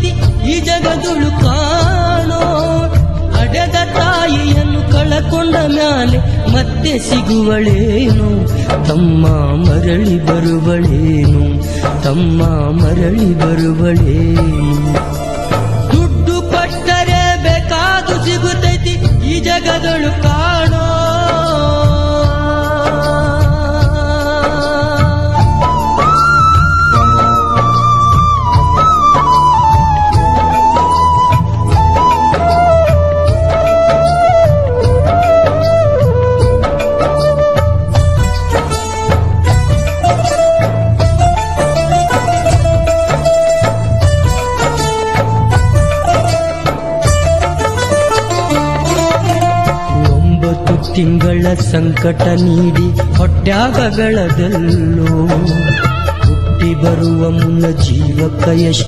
ಸಿಗುತ್ತೈತಿ ಈ ಜಗದೊಳು ಕಾಣೋ. ಹಡೆದ ತಾಯಿಯನ್ನು ಕಳಕೊಂಡ ಮ್ಯಾಲೆ ಮತ್ತೆ ಸಿಗುವಳೇನು, ತಮ್ಮ ಮರಳಿ ಬರುವಳೇನು, ತಮ್ಮ ಮರಳಿ ಬರುವಳೇನು. ದುಡ್ಡು ಕೊಟ್ಟರೆ ಬೇಕಾದು ಸಿಗುತ್ತೈತಿ ಈ ಜಗದೊಳು ಕಾಣೋ. ತಿಂಗಳ ಸಂಕಟ ನೀಡಿ ಹೊಟ್ಯಾಗಗಳದಲ್ಲೋ ಹುಟ್ಟಿ ಬರುವ ಮುನ್ನ ಜೀವಕ್ಕ